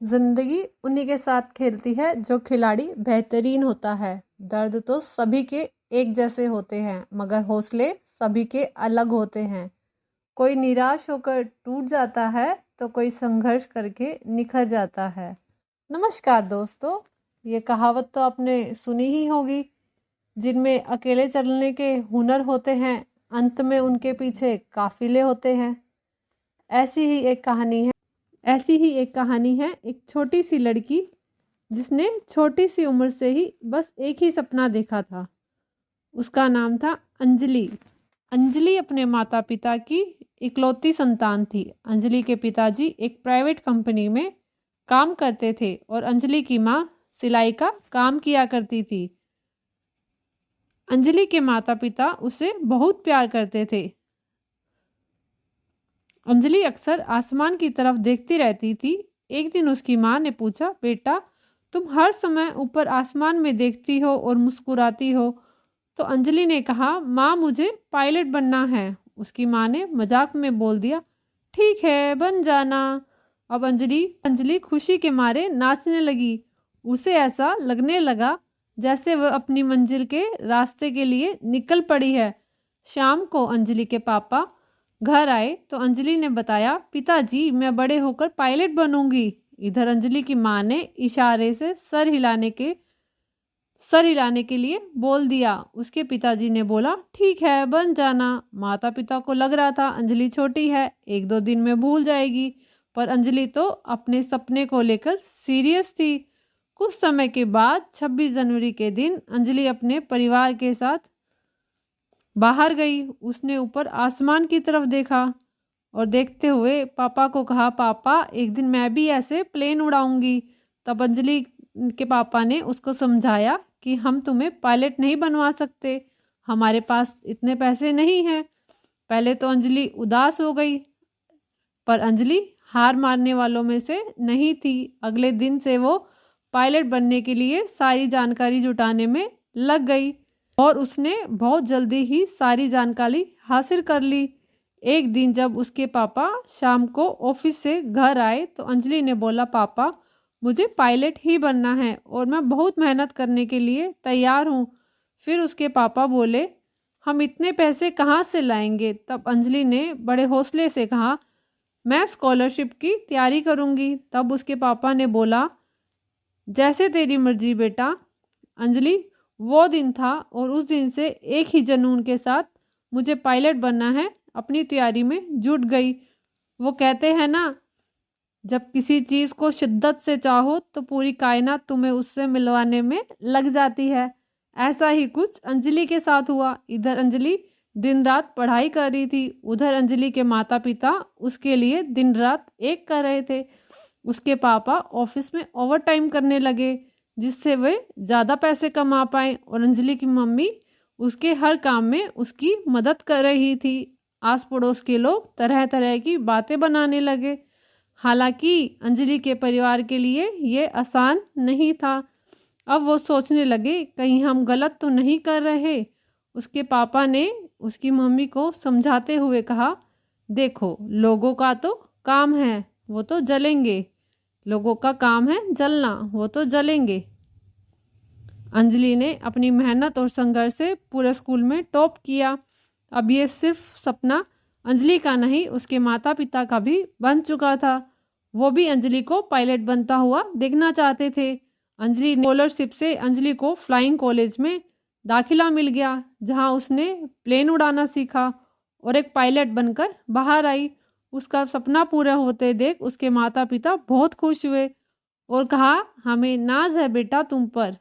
जिंदगी उन्हीं के साथ खेलती है जो खिलाड़ी बेहतरीन होता है। दर्द तो सभी के एक जैसे होते हैं, मगर हौसले सभी के अलग होते हैं। कोई निराश होकर टूट जाता है तो कोई संघर्ष करके निखर जाता है। नमस्कार दोस्तों, ये कहावत तो आपने सुनी ही होगी। जिनमें अकेले चलने के हुनर होते हैं, अंत में उनके पीछे काफिले होते हैं। ऐसी ही एक कहानी है एक छोटी सी लड़की जिसने छोटी सी उम्र से ही बस एक ही सपना देखा था। उसका नाम था अंजलि। अंजलि अपने माता पिता की इकलौती संतान थी। अंजलि के पिताजी एक प्राइवेट कंपनी में काम करते थे और अंजलि की माँ सिलाई का काम किया करती थी। अंजलि के माता पिता उसे बहुत प्यार करते थे। अंजलि अक्सर आसमान की तरफ देखती रहती थी। एक दिन उसकी माँ ने पूछा, बेटा तुम हर समय ऊपर आसमान में देखती हो और मुस्कुराती हो। तो अंजलि ने कहा, माँ मुझे पायलट बनना है। उसकी माँ ने मजाक में बोल दिया, ठीक है बन जाना। अब अंजलि खुशी के मारे नाचने लगी। उसे ऐसा लगने लगा जैसे वह अपनी मंजिल के रास्ते के लिए निकल पड़ी है। शाम को अंजलि के पापा घर आए तो अंजलि ने बताया, पिताजी मैं बड़े होकर पायलट बनूंगी। इधर अंजलि की माँ ने इशारे से सर हिलाने के लिए बोल दिया। उसके पिताजी ने बोला, ठीक है बन जाना। माता पिता को लग रहा था अंजलि छोटी है, एक दो दिन में भूल जाएगी, पर अंजलि तो अपने सपने को लेकर सीरियस थी। कुछ समय के बाद 26 जनवरी के दिन अंजलि अपने परिवार के साथ बाहर गई। उसने ऊपर आसमान की तरफ देखा और देखते हुए पापा को कहा, पापा एक दिन मैं भी ऐसे प्लेन उड़ाऊंगी। तब अंजलि के पापा ने उसको समझाया कि हम तुम्हें पायलट नहीं बनवा सकते, हमारे पास इतने पैसे नहीं हैं। पहले तो अंजलि उदास हो गई, पर अंजलि हार मारने वालों में से नहीं थी। अगले दिन से वो पायलट बनने के लिए सारी जानकारी जुटाने में लग गई और उसने बहुत जल्दी ही सारी जानकारी हासिल कर ली। एक दिन जब उसके पापा शाम को ऑफिस से घर आए तो अंजलि ने बोला, पापा मुझे पायलट ही बनना है और मैं बहुत मेहनत करने के लिए तैयार हूँ। फिर उसके पापा बोले, हम इतने पैसे कहाँ से लाएंगे? तब अंजलि ने बड़े हौसले से कहा, मैं स्कॉलरशिप की तैयारी करूँगी। तब उसके पापा ने बोला, जैसे तेरी मर्जी बेटा। अंजलि वो दिन था और उस दिन से एक ही जुनून के साथ मुझे पायलट बनना है अपनी तैयारी में जुट गई। वो कहते हैं ना, जब किसी चीज़ को शिद्दत से चाहो तो पूरी कायनात तुम्हें उससे मिलवाने में लग जाती है। ऐसा ही कुछ अंजलि के साथ हुआ। इधर अंजलि दिन रात पढ़ाई कर रही थी, उधर अंजलि के माता पिता उसके लिए दिन रात एक कर रहे थे। उसके पापा ऑफिस में ओवर टाइम करने लगे जिससे वे ज़्यादा पैसे कमा पाए और अंजलि की मम्मी उसके हर काम में उसकी मदद कर रही थी। आस पड़ोस के लोग तरह तरह की बातें बनाने लगे। हालांकि अंजलि के परिवार के लिए ये आसान नहीं था। अब वो सोचने लगे, कहीं हम गलत तो नहीं कर रहे। उसके पापा ने उसकी मम्मी को समझाते हुए कहा, देखो लोगों का तो काम है वो तो जलेंगे, लोगों का काम है जलना, वो तो जलेंगे। अंजलि ने अपनी मेहनत और संघर्ष से पूरे स्कूल में टॉप किया। अब ये सिर्फ सपना अंजलि का नहीं, उसके माता पिता का भी बन चुका था। वो भी अंजलि को पायलट बनता हुआ देखना चाहते थे। अंजलि स्कॉलरशिप से अंजलि को फ्लाइंग कॉलेज में दाखिला मिल गया, जहां उसने प्लेन उड़ाना सीखा और एक पायलट बनकर बाहर आई। उसका सपना पूरा होते देख उसके माता पिता बहुत खुश हुए और कहा, हमें नाज है बेटा तुम पर।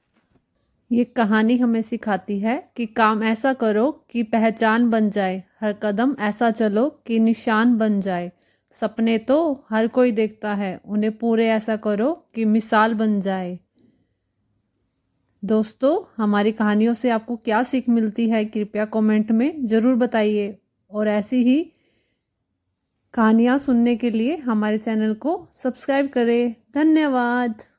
ये कहानी हमें सिखाती है कि काम ऐसा करो कि पहचान बन जाए, हर कदम ऐसा चलो कि निशान बन जाए। सपने तो हर कोई देखता है, उन्हें पूरे ऐसा करो कि मिसाल बन जाए। दोस्तों, हमारी कहानियों से आपको क्या सीख मिलती है कृपया कमेंट में ज़रूर बताइए और ऐसी ही कहानियाँ सुनने के लिए हमारे चैनल को सब्सक्राइब करें। धन्यवाद।